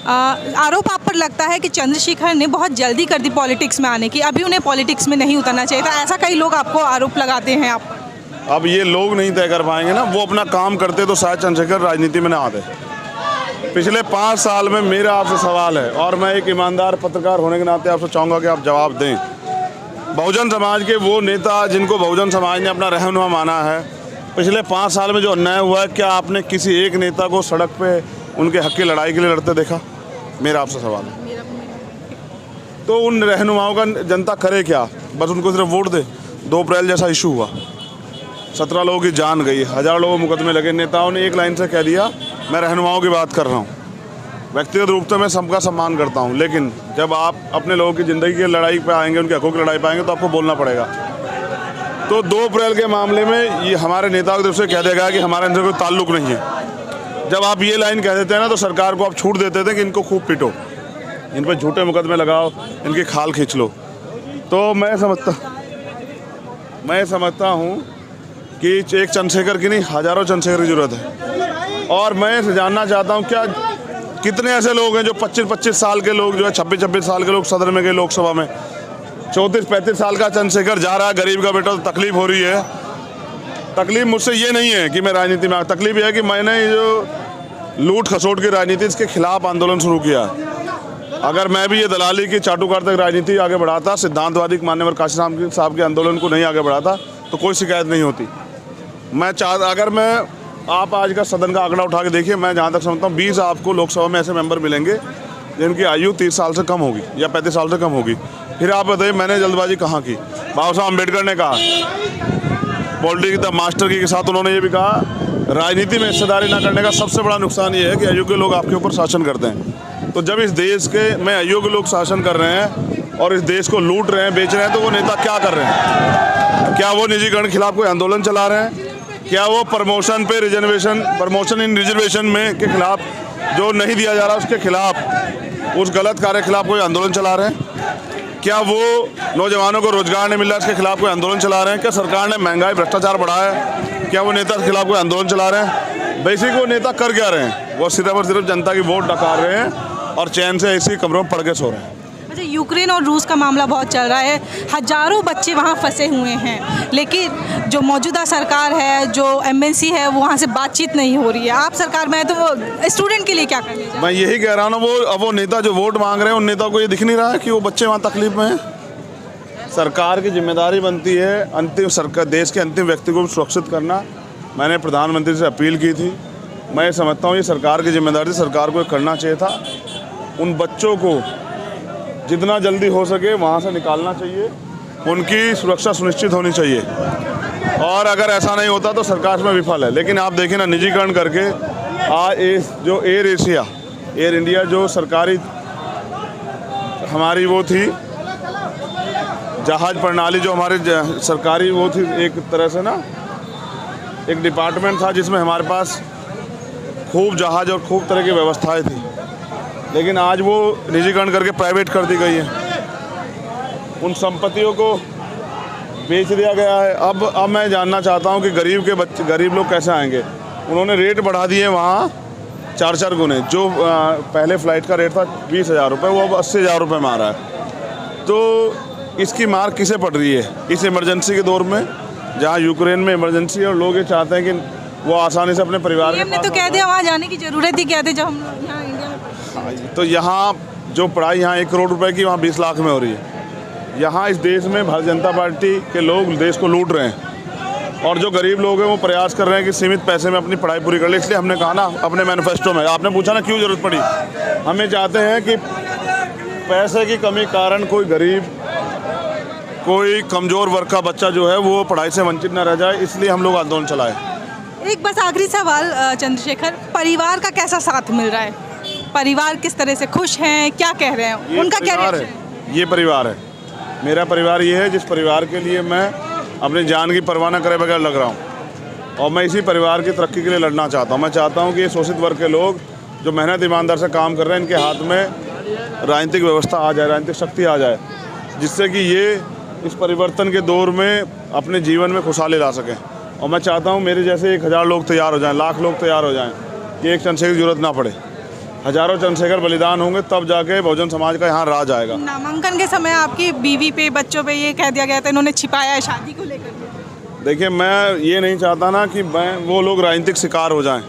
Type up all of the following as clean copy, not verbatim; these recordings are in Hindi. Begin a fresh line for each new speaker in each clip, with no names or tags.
आरोप आप पर लगता है कि चंद्रशेखर ने बहुत जल्दी कर दी पॉलिटिक्स में आने की, अभी उन्हें पॉलिटिक्स में नहीं उतरना चाहिए था, ऐसा कई लोग आपको आरोप लगाते हैं आप पर।
अब ये लोग नहीं तय कर पाएंगे ना, वो अपना काम करते तो शायद चंद्रशेखर राजनीति में ना आते। पिछले 5 साल में मेरा आपसे सवाल है, और मैं एक ईमानदार पत्रकार होने के नाते आपसे चाहूँगा कि आप जवाब दें। बहुजन समाज के वो नेता जिनको बहुजन समाज ने अपना रहनुमा माना है, पिछले 5 साल में जो अन्याय हुआ है, क्या आपने किसी एक नेता को सड़क पे उनके हक की लड़ाई के लिए लड़ते देखा? मेरा आपसे सवाल है। तो उन रहनुमाओं का जनता करे क्या? बस उनको सिर्फ वोट दे। 2 अप्रैल जैसा इशू हुआ, 17 लोगों की जान गई, 1000 लोगों मुकदमे लगे। नेताओं ने एक लाइन से कह दिया मैं रहनुमाओं की बात कर रहा हूँ। व्यक्तिगत रूप से मैं सबका सम्मान करता हूँ, लेकिन जब आप अपने लोगों की ज़िंदगी की लड़ाई पे आएंगे, उनके हकों की लड़ाई पे आएंगे, तो आपको बोलना पड़ेगा। तो 2 अप्रैल के मामले में ये हमारे नेताओं की तरफ से कह देगा कि हमारा इनसे कोई ताल्लुक़ नहीं है। जब आप ये लाइन कह देते हैं ना, तो सरकार को आप छूट देते थे कि इनको खूब पीटो, इन पर झूठे मुकदमे लगाओ, इनकी खाल खींच लो। तो मैं समझता हूँ कि एक चंद्रशेखर की नहीं, हज़ारों चंद्रशेखर की ज़रूरत है। और मैं जानना चाहता हूँ क्या कितने ऐसे लोग हैं जो 25-25 साल के लोग, जो है 26-26 साल के लोग सदन में गए, लोकसभा में 34-35 साल का चंद्रशेखर जा रहा है, गरीब का बेटा। तो तकलीफ हो रही है। तकलीफ मुझसे ये नहीं है कि मैं राजनीति में, तकलीफ ये है कि मैंने जो लूट खसोट की राजनीति, इसके खिलाफ आंदोलन शुरू किया। अगर मैं भी ये दलाली की चाटुकार तक राजनीति आगे बढ़ाता, सिद्धांतवादी मान्यवर काशीराम साहब के आंदोलन को नहीं आगे बढ़ाता, तो कोई शिकायत नहीं होती। अगर मैं आप आज का सदन का आंकड़ा उठा के देखिए, मैं जहाँ तक समझता हूँ 20 आपको लोकसभा में ऐसे मेंबर मिलेंगे जिनकी आयु 30 साल से कम होगी या 35 साल से कम होगी। फिर आप बताइए मैंने जल्दबाजी कहाँ की? बाबा साहब अम्बेडकर ने कहा, पॉलिटिक्स द मास्टर की के साथ उन्होंने ये भी कहा, राजनीति में हिस्सेदारी ना करने का सबसे बड़ा नुकसान ये है कि अयोग्य लोग आपके ऊपर शासन करते हैं। तो जब इस देश के में अयोग्य लोग शासन कर रहे हैं और इस देश को लूट रहे हैं, बेच रहे हैं, तो वो नेता क्या कर रहे हैं? क्या वो निजीकरण के खिलाफ कोई आंदोलन चला रहे हैं? क्या वो प्रमोशन इन रिजर्वेशन में के खिलाफ, जो नहीं दिया जा रहा उसके खिलाफ, उस गलत कार्य के खिलाफ कोई आंदोलन चला रहे हैं? क्या वो नौजवानों को रोजगार नहीं मिल रहा इसके खिलाफ कोई आंदोलन चला रहे हैं? क्या सरकार ने महंगाई भ्रष्टाचार बढ़ाया है? क्या वो नेता के खिलाफ कोई आंदोलन चला रहे हैं? बेसिक वो नेता कर क्या रहे हैं? वो सिर्फ और सिर्फ जनता की वोट डकार रहे हैं और चैन से ऐसी कमरों में पड़ के सो रहे हैं।
अच्छा, यूक्रेन और रूस का मामला बहुत चल रहा है, हजारों बच्चे वहाँ फंसे हुए हैं, लेकिन जो मौजूदा सरकार है, जो एमबेसी है, वो वहाँ से बातचीत नहीं हो रही है। आप सरकार में है तो वो स्टूडेंट के लिए क्या करने जा रहे हैं?
मैं यही कह रहा हूँ ना, वो नेता जो वोट मांग रहे हैं, उन नेताओं को ये दिख नहीं रहा है कि वो बच्चे वहाँ तकलीफ में हैं। सरकार की जिम्मेदारी बनती है देश के अंतिम व्यक्ति को सुरक्षित करना। मैंने प्रधानमंत्री से अपील की थी। मैं समझता हूँ ये सरकार की जिम्मेदारी, सरकार को करना चाहिए था। उन बच्चों को जितना जल्दी हो सके वहाँ से निकालना चाहिए, उनकी सुरक्षा सुनिश्चित होनी चाहिए। और अगर ऐसा नहीं होता तो सरकार में विफल है। लेकिन आप देखें ना, निजीकरण करके जो एयर इंडिया जो सरकारी हमारी वो थी जहाज प्रणाली, जो हमारे सरकारी वो थी, एक तरह से ना एक डिपार्टमेंट था जिसमें हमारे पास खूब जहाज और खूब तरह की व्यवस्थाएं थी, लेकिन आज वो निजीकरण करके प्राइवेट कर दी गई है। उन संपत्तियों को बेच दिया गया है। अब मैं जानना चाहता हूं कि गरीब लोग कैसे आएंगे? उन्होंने रेट बढ़ा दिए वहाँ 4-4 गुने। जो पहले फ़्लाइट का रेट था 20,000 रुपये, वो अब 80,000 रुपये में आ रहा है। तो इसकी मार किसे पड़ रही है इस इमरजेंसी के दौर में, जहाँ यूक्रेन में इमरजेंसी है और लोग ये चाहते हैं कि वो आसानी से अपने परिवार के
हमने तो कह दिया वहाँ जाने की ज़रूरत ही क्या थी जब हम यहाँ इंडिया में।
तो यहाँ जो पढ़ाई यहाँ 1 करोड़ रुपए की, वहाँ 20 लाख में हो रही है। यहाँ इस देश में भारतीय जनता पार्टी के लोग देश को लूट रहे हैं, और जो गरीब लोग हैं वो प्रयास कर रहे हैं कि सीमित पैसे में अपनी पढ़ाई पूरी कर ले। इसलिए हमने कहा ना अपने मैनिफेस्टो में, आपने पूछा ना क्यों ज़रूरत पड़ी, हमें चाहते हैं कि पैसे की कमी कारण कोई गरीब, कोई कमज़ोर वर्ग का बच्चा जो है वो पढ़ाई से वंचित न रह जाए, इसलिए हम लोग आंदोलन चलाए।
एक बस आखिरी सवाल चंद्रशेखर, परिवार का कैसा साथ मिल रहा है? परिवार किस तरह से खुश हैं, क्या कह रहे हैं, उनका क्या रिएक्शन है?
ये परिवार है, मेरा परिवार ये है जिस परिवार के लिए मैं अपनी जान की परवाह न करे बगैर लग रहा हूँ, और मैं इसी परिवार की तरक्की के लिए लड़ना चाहता हूँ। मैं चाहता हूँ कि ये शोषित वर्ग के लोग जो मेहनत ईमानदार से काम कर रहे हैं, इनके हाथ में राजनीतिक व्यवस्था आ जाए, राजनीतिक शक्ति आ जाए, जिससे कि ये इस परिवर्तन के दौर में अपने जीवन में खुशहाली ला सकें। और मैं चाहता हूँ मेरे जैसे 1000 लोग तैयार हो जाएं, लाख लोग तैयार हो जाएं, कि एक चंद्रशेखर की जरूरत ना पड़े। हजारों चंद्रशेखर बलिदान होंगे, तब जाके बहुजन समाज का यहाँ राज आएगा।
नामांकन के समय आपकी बीवी पे, बच्चों पे ये कह दिया गया था इन्होंने छिपाया है शादी को लेकर के।
देखिए, मैं ये नहीं चाहता ना कि वो लोग राजनीतिक शिकार हो जाएं,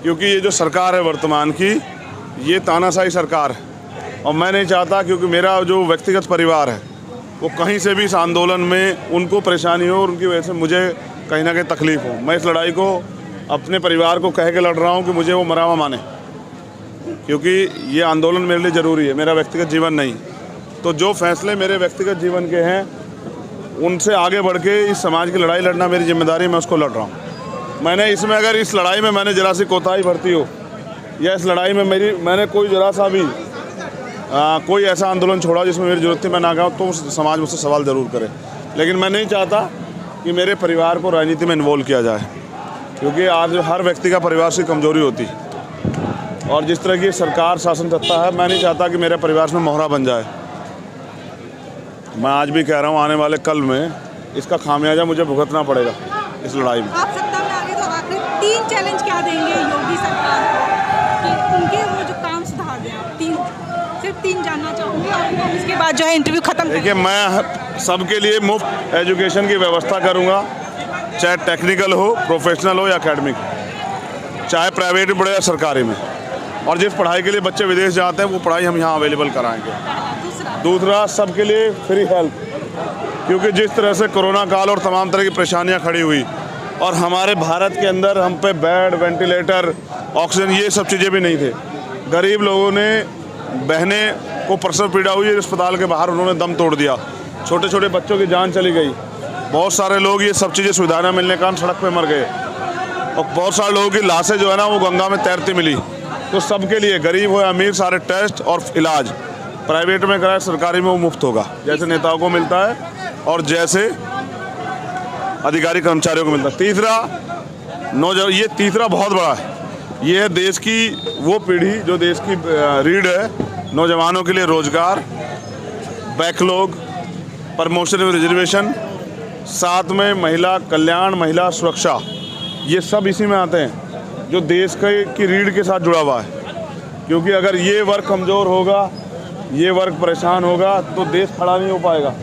क्योंकि ये जो सरकार है वर्तमान की, ये तानाशाही सरकार है। और मैं नहीं चाहता, क्योंकि मेरा जो व्यक्तिगत परिवार है वो कहीं से भी इस आंदोलन में उनको परेशानी हो और उनकी वजह से मुझे कहीं ना कहीं तकलीफ़ हो। मैं इस लड़ाई को अपने परिवार को कह के लड़ रहा हूँ कि मुझे वो मरा हुआ माने, क्योंकि ये आंदोलन मेरे लिए ज़रूरी है, मेरा व्यक्तिगत जीवन नहीं। तो जो फैसले मेरे व्यक्तिगत जीवन के हैं उनसे आगे बढ़ के इस समाज की लड़ाई लड़ना मेरी जिम्मेदारी, मैं उसको लड़ रहा हूँ। मैंने इसमें, अगर इस लड़ाई में मैंने जरा सी कोताही बरती हो या इस लड़ाई में मैंने कोई जरा सा भी कोई ऐसा आंदोलन छोड़ा जिसमें मेरी ज़रूरत थी मैं ना गया, तो समाज मुझसे सवाल ज़रूर करे। लेकिन मैं नहीं चाहता कि मेरे परिवार को राजनीति में इन्वॉल्व किया जाए, क्योंकि आज हर व्यक्ति का परिवार से कमज़ोरी होती है। और जिस तरह की सरकार शासन सत्ता है, मैं नहीं चाहता कि मेरे परिवार में मोहरा बन जाए। मैं आज भी कह रहा हूँ, आने वाले कल में इसका खामियाजा मुझे भुगतना पड़ेगा इस लड़ाई में।
आप सत्ता में आगे तो आखिर 3 चैलेंज क्या देंगे योगी सरकार को कि उनके वो जो काम सुधार दें? आप सिर्फ 3 जानना चाहूँगी और इसके बाद जो है इंटरव्यू खत्म।
देखिए, मैं सबके लिए मुफ्त एजुकेशन की व्यवस्था करूँगा, चाहे टेक्निकल हो, प्रोफेशनल हो या एकेडमिक, चाहे प्राइवेट में पढ़े या सरकारी में। और जिस पढ़ाई के लिए बच्चे विदेश जाते हैं वो पढ़ाई हम यहाँ अवेलेबल कराएंगे। दूसरा, सबके लिए फ्री हेल्थ, क्योंकि जिस तरह से कोरोना काल और तमाम तरह की परेशानियाँ खड़ी हुई और हमारे भारत के अंदर हम पे बेड, वेंटिलेटर, ऑक्सीजन, ये सब चीज़ें भी नहीं थे। गरीब लोगों ने, बहनें को प्रसव पीड़ा हुई, अस्पताल के बाहर उन्होंने दम तोड़ दिया, छोटे छोटे बच्चों की जान चली गई। बहुत सारे लोग ये सब चीज़ें सुविधा न मिलने के कारण सड़क पे मर गए और बहुत सारे लोगों की लाशें जो है ना वो गंगा में तैरती मिली। तो सबके लिए, गरीब हो या अमीर, सारे टेस्ट और इलाज प्राइवेट में कराए, सरकारी में वो मुफ्त होगा, जैसे नेताओं को मिलता है और जैसे अधिकारी कर्मचारियों को मिलता है। तीसरा, ये तीसरा बहुत बड़ा है, ये है देश की वो पीढ़ी जो देश की रीढ़ है। नौजवानों के लिए रोजगार, बैकलॉग, प्रमोशन में रिजर्वेशन, साथ में महिला कल्याण, महिला सुरक्षा, ये सब इसी में आते हैं जो देश की रीढ़ के साथ जुड़ा हुआ है। क्योंकि अगर ये वर्ग कमज़ोर होगा, ये वर्ग परेशान होगा, तो देश खड़ा नहीं हो पाएगा।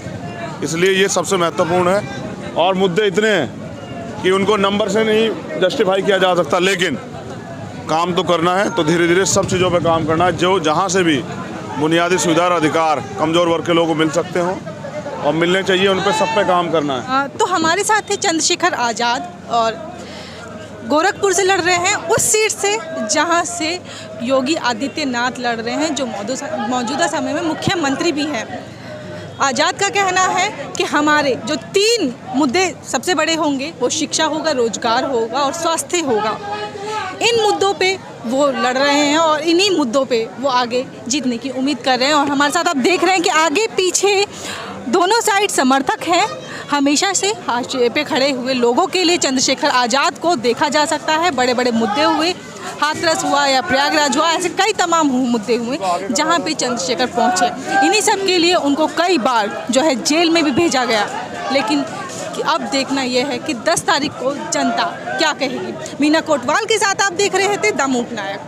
इसलिए ये सबसे महत्वपूर्ण है। और मुद्दे इतने हैं कि उनको नंबर से नहीं जस्टिफाई किया जा सकता, लेकिन काम तो करना है। तो धीरे धीरे सब चीज़ों पे काम करना है, जो जहाँ से भी बुनियादी सुविधा और अधिकार कमज़ोर वर्ग के लोगों को मिल सकते हों और मिलने चाहिए, उन पे सब पे काम करना है।
तो हमारे साथ थे चंद्रशेखर आज़ाद और गोरखपुर से लड़ रहे हैं, उस सीट से जहां से योगी आदित्यनाथ लड़ रहे हैं, जो मौजूदा समय में मुख्यमंत्री भी हैं। आज़ाद का कहना है कि हमारे जो 3 मुद्दे सबसे बड़े होंगे वो शिक्षा होगा, रोजगार होगा और स्वास्थ्य होगा। इन मुद्दों पे वो लड़ रहे हैं और इन्हीं मुद्दों पे वो आगे जीतने की उम्मीद कर रहे हैं। और हमारे साथ आप देख रहे हैं कि आगे पीछे दोनों साइड समर्थक हैं। हमेशा से हाशिए पे खड़े हुए लोगों के लिए चंद्रशेखर आज़ाद को देखा जा सकता है। बड़े बड़े मुद्दे हुए, हाथरस हुआ या प्रयागराज हुआ, ऐसे कई तमाम मुद्दे हुए जहाँ पे चंद्रशेखर पहुँचे। इन्हीं सब के लिए उनको कई बार जो है जेल में भी भेजा गया। लेकिन अब देखना यह है कि 10 तारीख को जनता क्या कहेगी। मीना कोटवाल के साथ आप देख रहे थे द मूक नायक।